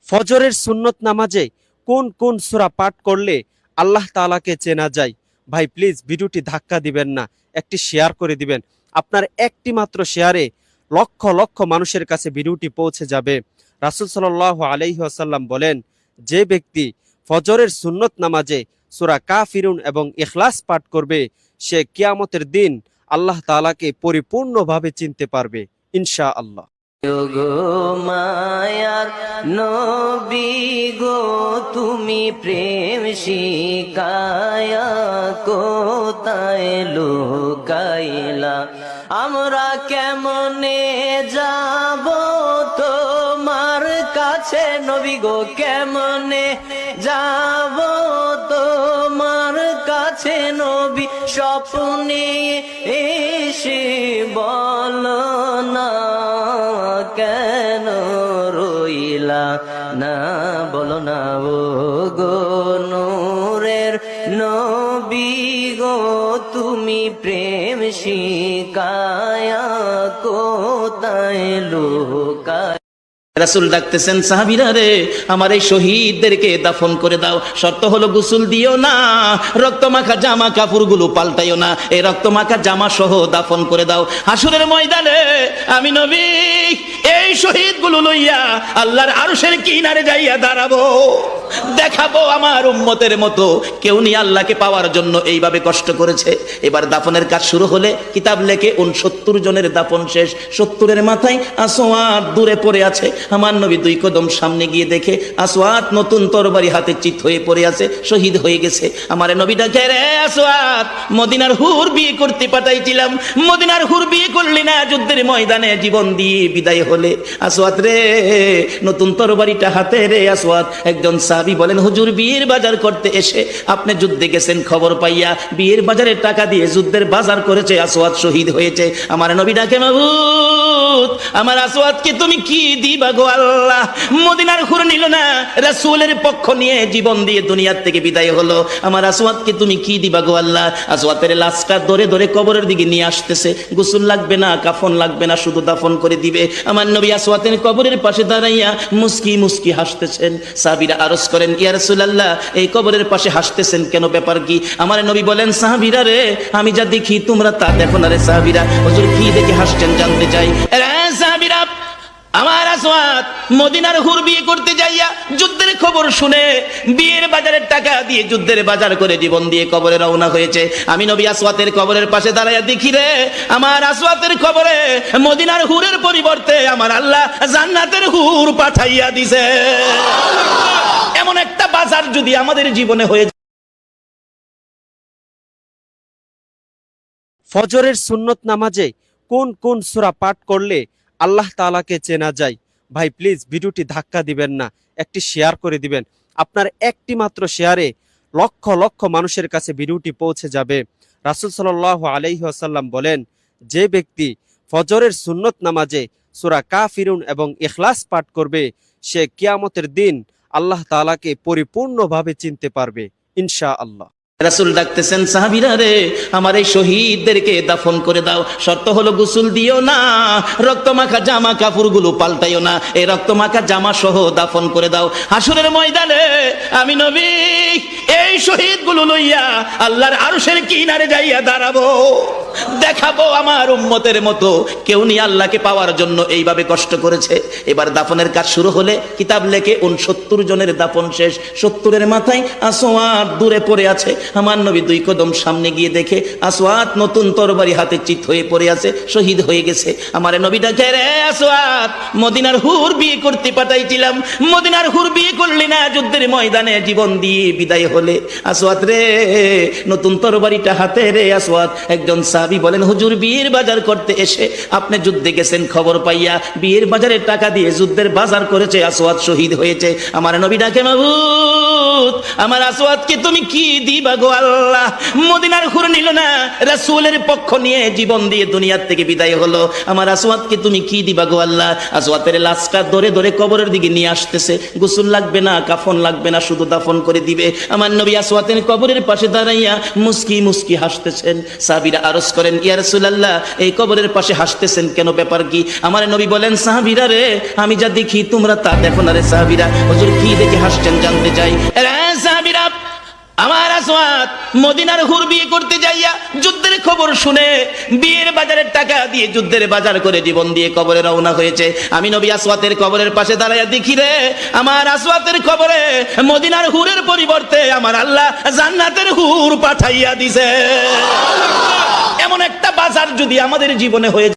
ফজরের সুন্নত নামাজে কোন কোন সূরা পাঠ করলে আল্লাহ তাআলাকে চেনা যায়? ভাই প্লিজ ভিডিওটি ধাক্কা দিবেন না, একটি শেয়ার করে দিবেন। আপনার একটি মাত্র শেয়ারে লক্ষ লক্ষ মানুষের কাছে ভিডিওটি পৌঁছে যাবে। রাসূল সাল্লাল্লাহু আলাইহি ওয়াসাল্লাম বলেন, যে ব্যক্তি ফজরের সুন্নত নামাজে সূরা কাফিরুন এবং ইখলাস পাঠ করবে, সে কিয়ামতের দিন আল্লাহ তাআলাকে পরিপূর্ণভাবে চিনতে পারবে ইনশাআল্লাহ। গো মায়ার নবী গো, তুমি প্রেম শিকায়া কোথায় লুকাইলা? আমরা কেমনে যাব তোমার কাছে নবী গো, কেমনে যাব তোমার কাছে নবী? স্বপ্নে এসে বলো না, কেন রইলা না? বলো না ও গো নূরের নবী গো, তুমি প্রেম শিকায়া কোথায় লুকায়? রাসূল ডাকতেছেন, সাহাবীরা রে, আমার এই শহীদদেরকে দাফন করে দাও। শর্ত হলো গোসল দিও না, রক্তমাখা জামা কাপড়গুলো পাল্টাইও না, এই রক্তমাখা জামা সহ দাফন করে দাও। হাসরের ময়দানে আমি নবী এই শহীদগুলো লইয়া আল্লাহর আরশের কিনারে যাইয়া দাঁড়াবো, দেখাবো আমার উম্মতের মতো কেউ নিয়ে আল্লাহকে পাওয়ার জন্য এইভাবে কষ্ট করেছে। এবার দাফনের কাজ শুরু হলে কিতাব লেখে 69 জনের দাফন শেষ। 70-এর মাথায় আসওয়াত দূরে পড়ে আছে। আমার নবী 2 কদম সামনে গিয়ে দেখে আসওয়াত নতুন তরবারি হাতে চিত হয়ে পড়ে আছে, শহীদ হয়ে গেছে। আমার নবী ডাকে, রে আসওয়াত, মদিনার হুর বিয়ে করতে পাঠাইছিলাম, মদিনার হুর বিয়ে করলি না, যুদ্ধের ময়দানে জীবন দিয়ে বিদায় হলে। আসওয়াত রে, নতুন তরবারিটা হাতে রে। আসওয়াত একজন সাহাবী বলেন, হুজুর বিয়ের বাজার করতে এসে আপনি যুদ্ধে গেছেন, খবর পাইয়া বিয়ের বাজারের টাকা দিয়ে যুদ্ধের বাজার করেছে, আসওয়াত শহীদ হয়েছে। আমার নবী ডাকে, মাবুদ, আমার আসওয়াতকে তুমি কি দিবা গো আল্লাহ? মদিনার হুর নিল না, রাসূলের পক্ষ নিয়ে জীবন দিয়ে দুনিয়ার থেকে বিদায় হলো, আমার আসওয়াতকে তুমি কি দিবা গো আল্লাহ? আসওয়াতের লাশটা ধরে ধরে কবরের দিকে নিয়ে আসতেছে। গোসল লাগবে না, কাফন লাগবে না, শুধু দাফন করে দিবে। আমার নবী আসওয়াতের কবরের পাশে দাঁড়াইয়া মুস্কি মুস্কি হাসতেছেন। সাহাবীরা আরজ করেন, ইয়া রাসূলুল্লাহ, এই কবরের পাশে হাসতেছেন কেন, ব্যাপার কি? আমার নবী বলেন, সাহাবীরা রে, আমি যা দেখি তোমরা তা দেখো না রে। সাহাবীরা, হুজুর কি দেখে হাসছেন জানতে চাই। সাহাবীরা, আমার আসওয়াত মদিনার হুর বিয়ে করতে যাইয়া যুদ্ধের খবর শুনে বিয়ের বাজারের টাকা দিয়ে যুদ্ধের বাজার করে জীবন দিয়ে কবরে রওনা হয়েছে। আমি নবী আসওয়াতের কবরের পাশে দাঁড়াইয়া দেখি রে, আমার আসওয়াতের কবরে মদিনার হুরের পরিবর্তে আমার আল্লাহ জান্নাতের হুর পাঠাইয়া দিছে। এমন একটা বাজার যদি আমাদের জীবনে হয়ে যায়। ফজরের সুন্নত নামাজে কোন কোন সূরা পাঠ করলে আল্লাহ তাআলাকে চেনা যায়? ভাই প্লিজ ভিডিওটি ধাক্কা দিবেন না, একটি শেয়ার করে দিবেন। আপনার একটি মাত্র শেয়ারে লক্ষ লক্ষ মানুষের কাছে ভিডিওটি পৌঁছে যাবে। রাসূল সাল্লাল্লাহু আলাইহি ওয়াসাল্লাম বলেন, যে ব্যক্তি ফজরের সুন্নত নামাজে সূরা কাফিরুন এবং ইখলাস পাঠ করবে, সে কিয়ামতের দিন আল্লাহ তাআলাকে পরিপূর্ণভাবে চিনতে পারবে ইনশাআল্লাহ। রাসূল ডাকতেছেন, সাহাবীরা রে, আমার এই শহীদদেরকে দাফন করে দাও। শর্ত হলো গোসল দিও না, রক্তমাখা জামা কাপড়গুলো পাল্টাইও না, এই রক্তমাখা জামা সহ দাফন করে দাও। হাসরের ময়দানে আমি নবী এই শহীদগুলো লইয়া আল্লাহর আরশের কিনারে যাইয়া দাঁড়াবো, দেখাবো আমার উম্মতের মতো কেউ নিয়ে আল্লাহকে পাওয়ার জন্য এইভাবে কষ্ট করেছে। এবার দাফনের কাজ শুরু হলে কিতাব লেখে 69 জনের দাফন শেষ। 70-এর মাথায় আসওয়াত দূরে পড়ে আছে। আমার নবী 2 কদম সামনে গিয়ে দেখে আসওয়াত নতুন তরবারি হাতে চিত হয়ে পড়ে আছে, শহীদ হয়ে গেছে। আমার নবী ডাকে, রে আসওয়াত, মদিনার হুর বিয়ে করতে পাঠাইছিলাম, মদিনার হুর বিয়ে করলি না, যুদ্ধের ময়দানে জীবন দিয়ে বিদায় হলে। আসওয়াত রে, নতুন তরবারিটা হাতে রে। আসওয়াত একজন সাহাবী বলেন, হুজুর বিয়ের বাজার করতে এসে আপনি যুদ্ধে গেছেন, খবর পাইয়া বিয়ের বাজারের টাকা দিয়ে যুদ্ধের বাজার করেছে, আসওয়াত শহীদ হয়েছে। আমার নবী ডাকে, মাবুদ, আমার আসওয়াতকে তুমি কি দিবা গো আল্লাহ? মদিনার হুর নিল না, রাসূলের পক্ষ নিয়ে জীবন দিয়ে দুনিয়ার থেকে বিদায় হলো, আমার আসওয়াতকে তুমি কি দিবা গো আল্লাহ? আসওয়াতের লাশটা ধরে ধরে কবরের দিকে নিয়ে আসতেছে। গোসল লাগবে না, কাফন লাগবে না, শুধু দাফন করে দিবে। আমার নবী আসওয়াতের কবরের পাশে দাঁড়াইয়া মুস্কি মুস্কি হাসতেছেন। সাহাবীরা আরজ করেন, ইয়া রাসূলুল্লাহ এই কবরের পাশে হাসতেছেন কেন, ব্যাপার কি? আমার নবী বলেন, সাহাবীরা রে, আমি যা দেখি তোমরা তা দেখো না রে সাহাবীরা। হুজুর কি দেখে হাসছেন জানতে চাই। সাহাবীরা, আমার আসওয়াদ মদিনার হুর বিয়ে করতে যাইয়া যুদ্ধের খবর শুনে বিয়ের বাজারের টাকা দিয়ে যুদ্ধের বাজার করে জীবন দিয়ে কবরে রওনা হয়েছে। আমি নবী আসওয়াতের কবরের পাশে দাঁড়াইয়া দেখি রে, আমার আসওয়াতের কবরে মদিনার হুরের পরিবর্তে আমার আল্লাহ জান্নাতের হুর পাঠাইয়া দিছে। এমন একটা বাজার যদি আমাদের জীবনে হয়ে